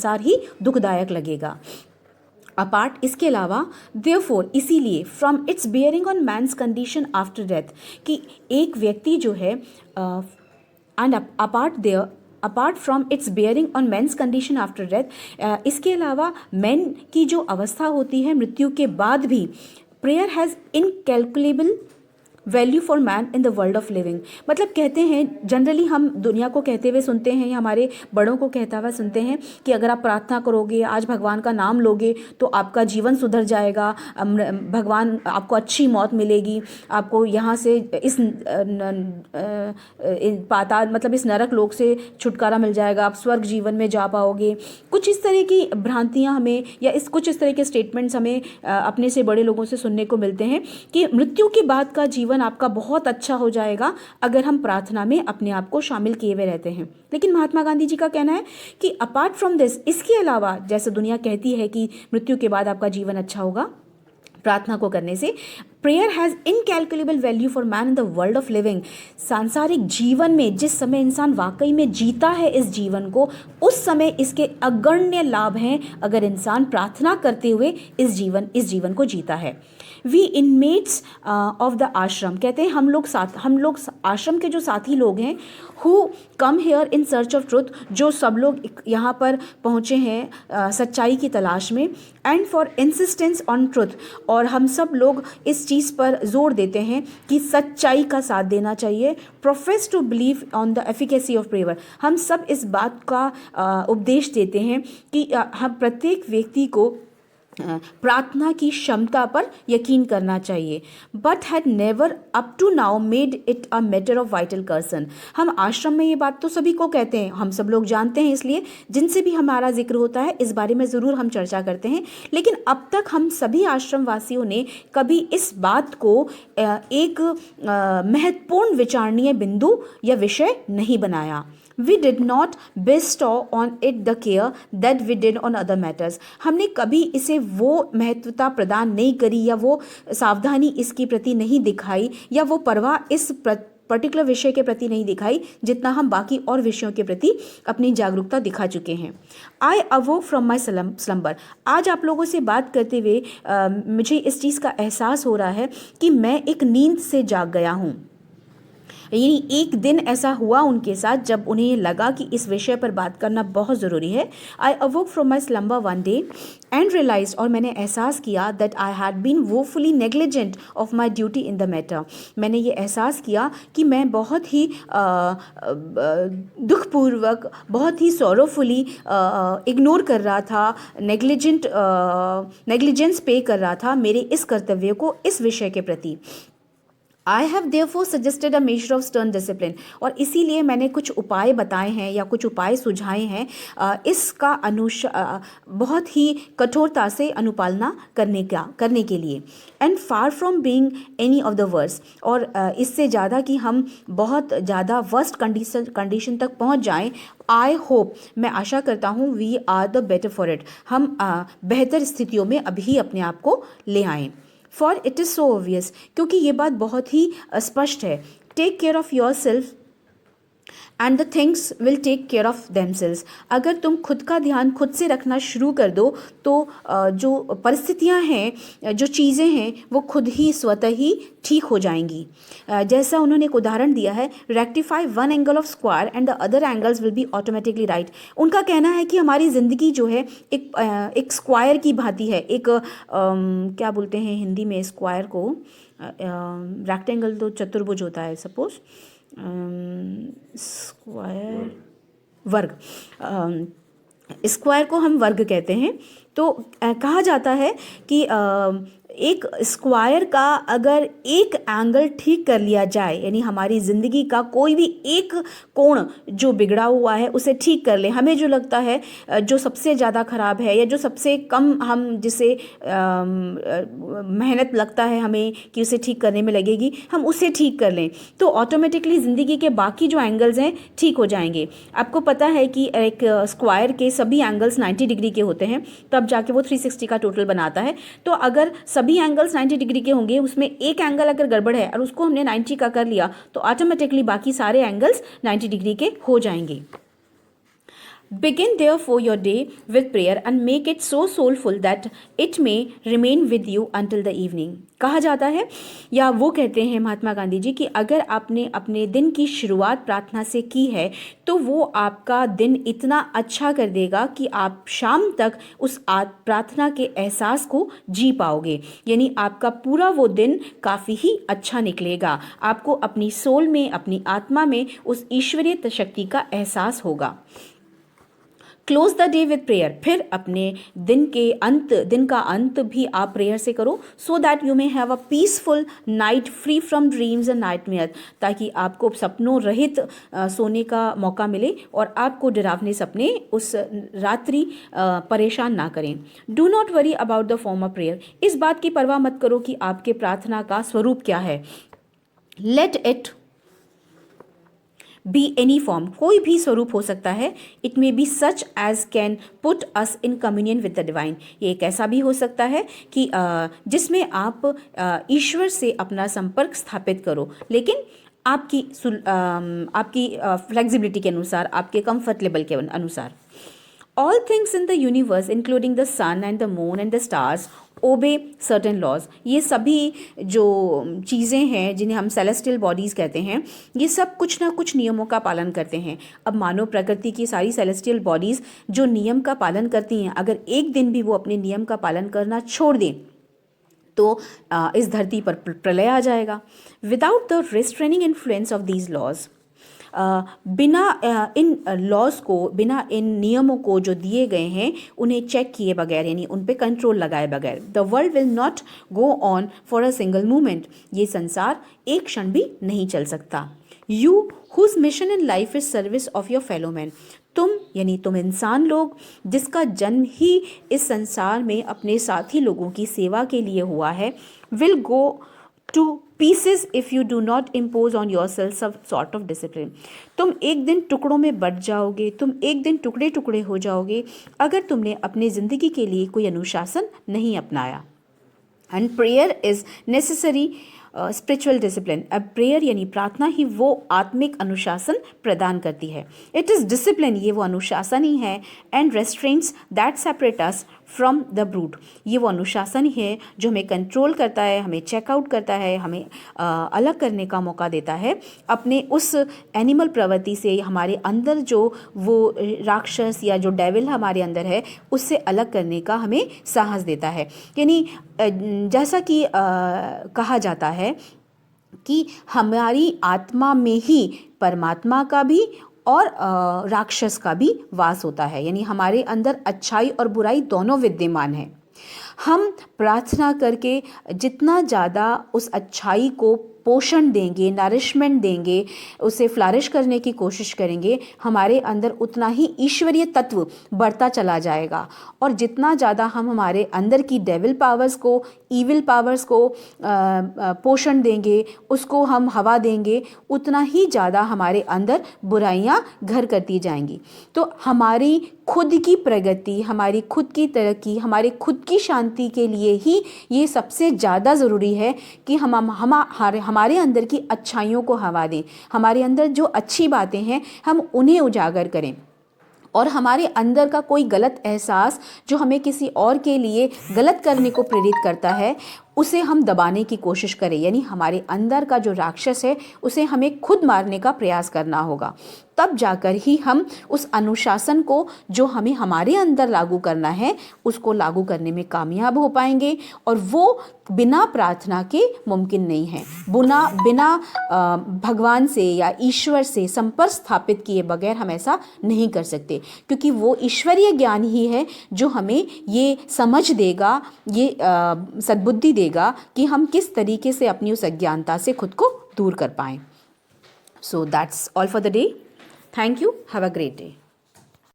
संसार ही दुखदायक लगेगा। अपार्ट इसके अलावा देयरफॉर इसीलिए from its bearing on man's condition after death, कि एक व्यक्ति जो है and apart from its bearing on men's condition after death, इसके अलावा मेन की जो अवस्था होती है मृत्यु के बाद भी, prayer has incalculable value for man in the world of living. मतलब कहते हैं जनरली, हम दुनिया को कहते हुए सुनते हैं या हमारे बड़ों को कहता हुआ सुनते हैं कि अगर आप प्रार्थना करोगे, आज भगवान का नाम लोगे तो आपका जीवन सुधर जाएगा, भगवान आपको अच्छी मौत मिलेगी, आपको यहाँ से इस पाताल मतलब इस नरक लोक से छुटकारा मिल जाएगा, आप स्वर्ग जीवन में जा पाओगे। कुछ इस तरह की भ्रांतियाँ हमें या कुछ इस तरह के स्टेटमेंट्स हमें अपने से बड़े लोगों से सुनने को मिलते हैं कि मृत्यु के बाद का जीवन आपका बहुत अच्छा हो जाएगा अगर हम प्रार्थना में अपने आप को शामिल किए हुए रहते हैं। लेकिन महात्मा गांधी जी का कहना है कि अपार्ट फ्रॉम दिस, इसके अलावा जैसे दुनिया कहती है कि मृत्यु के बाद आपका जीवन अच्छा होगा प्रार्थना को करने से, prayer has incalculable value for man in the world of living. सांसारिक जीवन में जिस समय इंसान वाकई में जीता है इस जीवन को, उस समय इसके अगण्य लाभ हैं अगर इंसान प्रार्थना करते हुए इस जीवन को जीता है। वी इनमेट्स ऑफ द आश्रम, कहते हैं हम लोग आश्रम के जो साथी लोग हैं, who come here in search of truth, जो सब लोग यहाँ पर पहुँचे हैं सच्चाई की तलाश में, and for insistence on truth, और हम सब लोग इस चीज़ पर जोर देते हैं कि सच्चाई का साथ देना चाहिए। Profess to believe on the efficacy of prayer, हम सब इस बात का उपदेश देते हैं कि हम प्रत्येक व्यक्ति को प्रार्थना की क्षमता पर यकीन करना चाहिए। But had never up to now made it a matter of vital concern. हम आश्रम में ये बात तो सभी को कहते हैं, हम सब लोग जानते हैं, इसलिए जिनसे भी हमारा जिक्र होता है इस बारे में ज़रूर हम चर्चा करते हैं, लेकिन अब तक हम सभी आश्रम वासियों ने कभी इस बात को एक महत्वपूर्ण विचारणीय बिंदु या विषय नहीं बनाया। We did not bestow on it the care that we did on other matters. हमने कभी इसे वो महत्वता प्रदान नहीं करी या वो सावधानी इसके प्रति नहीं दिखाई या वो परवाह इस पर्टिकुलर विषय के प्रति नहीं दिखाई जितना हम बाकी और विषयों के प्रति अपनी जागरूकता दिखा चुके हैं। आई अवोक फ्रॉम माई स्लम्बर, आज आप लोगों से बात करते हुए मुझे इस चीज़ का एहसास हो रहा है कि मैं एक नींद से जाग गया हूँ। यानी एक दिन ऐसा हुआ उनके साथ जब उन्हें लगा कि इस विषय पर बात करना बहुत ज़रूरी है। I awoke from my slumber one day and realise, और मैंने एहसास किया that I had been woefully negligent of my duty in the matter. मैंने ये एहसास किया कि मैं बहुत ही दुखपूर्वक, बहुत ही सॉरोफुली इग्नोर कर रहा था, नेग्लिजेंस पे कर रहा था मेरे इस कर्तव्य को, इस विषय के प्रति। I have therefore suggested a measure of stern discipline, और इसीलिए मैंने कुछ उपाय बताए हैं या कुछ उपाय सुझाए हैं इसका बहुत ही कठोरता से अनुपालना करने के लिए। And far from being any of the worst, और इससे ज़्यादा कि हम बहुत ज़्यादा वर्स्ट कंडीशन तक पहुंच जाएं। आई होप, मैं आशा करता हूँ, we are the better for it, हम बेहतर स्थितियों में अभी अपने आप को ले आएँ। For it is so obvious, क्योंकि ये बात बहुत ही स्पष्ट है। Take care of yourself and the things will take care of themselves. अगर तुम खुद का ध्यान खुद से रखना शुरू कर दो तो जो परिस्थितियां हैं, जो चीज़ें हैं, वो खुद ही स्वतः ही ठीक हो जाएंगी। जैसा उन्होंने एक उदाहरण दिया है, rectify one angle of square and the other angles will be automatically right. उनका कहना है कि हमारी ज़िंदगी जो है एक स्क्वायर की भांति है। एक क्या बोलते हैं हिंदी में स्क्वायर को, रेक्टेंगल तो चतुर्भुज होता है, सपोज स्क्वायर वर्ग, स्क्वायर को हम वर्ग कहते हैं। तो कहा जाता है कि एक स्क्वायर का अगर एक एंगल ठीक कर लिया जाए, यानी हमारी ज़िंदगी का कोई भी एक कोण जो बिगड़ा हुआ है उसे ठीक कर लें, हमें जो लगता है जो सबसे ज़्यादा ख़राब है या जो सबसे कम हम जिसे मेहनत लगता है हमें कि उसे ठीक करने में लगेगी, हम उसे ठीक कर लें तो ऑटोमेटिकली ज़िंदगी के बाकी जो एंगल्स हैं ठीक हो जाएंगे। आपको पता है कि एक स्क्वायर के सभी एंगल्स 90 डिग्री के होते हैं, तब जाके वो 360 का टोटल बनाता है। तो अगर सभी एंगल्स 90 डिग्री के होंगे, उसमें एक एंगल अगर गड़बड़ है और उसको हमने 90 का कर लिया तो ऑटोमेटिकली बाकी सारे एंगल्स 90 डिग्री के हो जाएंगे। Begin therefore your day with prayer and make it so soulful that it may remain with you until the evening. कहा जाता है या वो कहते हैं महात्मा गांधी जी कि अगर आपने अपने दिन की शुरुआत प्रार्थना से की है तो वो आपका दिन इतना अच्छा कर देगा कि आप शाम तक उस प्रार्थना के एहसास को जी पाओगे। यानी आपका पूरा वो दिन काफ़ी ही अच्छा निकलेगा, आपको अपनी सोल में, अपनी आत्मा में उस ईश्वरीय शक्ति का एहसास होगा। Close the day with prayer, फिर अपने दिन का अंत भी आप प्रेयर से करो, so that you may have a peaceful night free from dreams and nightmare, ताकि आपको सपनों रहित सोने का मौका मिले और आपको डरावने सपने उस रात्रि परेशान ना करें। Do not worry about the form of prayer, इस बात की परवाह मत करो कि आपके प्रार्थना का स्वरूप क्या है। Let it be any form, कोई भी स्वरूप हो सकता है। It may be such as can put us in communion with the divine, ये एक ऐसा भी हो सकता है कि जिसमें आप ईश्वर से अपना संपर्क स्थापित करो, लेकिन आपकी फ्लेक्सिबिलिटी के अनुसार, आपके कंफर्ट लेवल के अनुसार। All things in the universe, including the sun and the moon and the stars, obey certain laws. ये सभी जो चीज़ें हैं जिन्हें हम सेलेस्टियल बॉडीज़ कहते हैं, ये सब कुछ ना कुछ नियमों का पालन करते हैं। अब मानव प्रकृति की सारी सेलेस्टियल बॉडीज़ जो नियम का पालन करती हैं, अगर एक दिन भी वो अपने नियम का पालन करना छोड़ दें तो इस धरती पर प्रलय आ जाएगा। Without the restraining influence of these laws, बिना इन लॉज को, बिना इन नियमों को जो दिए गए हैं उन्हें चेक किए बगैर, यानी उन पे कंट्रोल लगाए बगैर, the world will not go on for a single moment, ये संसार एक क्षण भी नहीं चल सकता। You whose mission in life is service of your fellow man, तुम यानी तुम इंसान लोग जिसका जन्म ही इस संसार में अपने साथी लोगों की सेवा के लिए हुआ है, will go to pieces if you do not impose on yourself some sort of discipline. तुम एक दिन टुकड़ों में बट जाओगे, तुम एक दिन टुकड़े टुकड़े हो जाओगे अगर तुमने अपनी ज़िंदगी के लिए कोई अनुशासन नहीं अपनाया। And prayer is necessary spiritual discipline, अब प्रेयर यानी प्रार्थना ही वो आत्मिक अनुशासन प्रदान करती है। इट इज़ डिसिप्लिन, ये वो अनुशासन ही है, and restraints that separate us from the brute, ये वो अनुशासन ही है जो हमें कंट्रोल करता है, हमें चेकआउट करता है, हमें अलग करने का मौका देता है अपने उस एनिमल प्रवृत्ति से। हमारे अंदर जो वो राक्षस या जो डेविल हमारे अंदर है उससे अलग करने का हमें साहस देता है। यानी जैसा कि कहा जाता है कि हमारी आत्मा में ही परमात्मा का भी और राक्षस का भी वास होता है, यानी हमारे अंदर अच्छाई और बुराई दोनों विद्यमान है। हम प्रार्थना करके जितना ज़्यादा उस अच्छाई को पोषण देंगे, नरिशमेंट देंगे, उसे फ्लरिश करने की कोशिश करेंगे, हमारे अंदर उतना ही ईश्वरीय तत्व बढ़ता चला जाएगा। और जितना ज़्यादा हम हमारे अंदर की डेविल पावर्स को, ईविल पावर्स को पोषण देंगे, उसको हम हवा देंगे, उतना ही ज़्यादा हमारे अंदर बुराइयाँ घर करती जाएंगी। तो हमारी खुद की प्रगति, हमारी खुद की तरक्की, हमारी खुद की शांति के लिए ही ये सबसे ज़्यादा ज़रूरी है कि हमारे अंदर की अच्छाइयों को हवा दें, हमारे अंदर जो अच्छी बातें हैं हम उन्हें उजागर करें, और हमारे अंदर का कोई गलत एहसास जो हमें किसी और के लिए गलत करने को प्रेरित करता है उसे हम दबाने की कोशिश करें। यानी हमारे अंदर का जो राक्षस है उसे हमें खुद मारने का प्रयास करना होगा, तब जाकर ही हम उस अनुशासन को जो हमें हमारे अंदर लागू करना है उसको लागू करने में कामयाब हो पाएंगे। और वो बिना प्रार्थना के मुमकिन नहीं है। बिना भगवान से या ईश्वर से संपर्क स्थापित किए बगैर हम ऐसा नहीं कर सकते, क्योंकि वो ईश्वरीय ज्ञान ही है जो हमें ये समझ देगा, ये सद्बुद्धि देगा कि हम किस तरीके से अपनी उस अज्ञानता से खुद को दूर कर पाएं। So that's all for the day. Thank you, have a great day.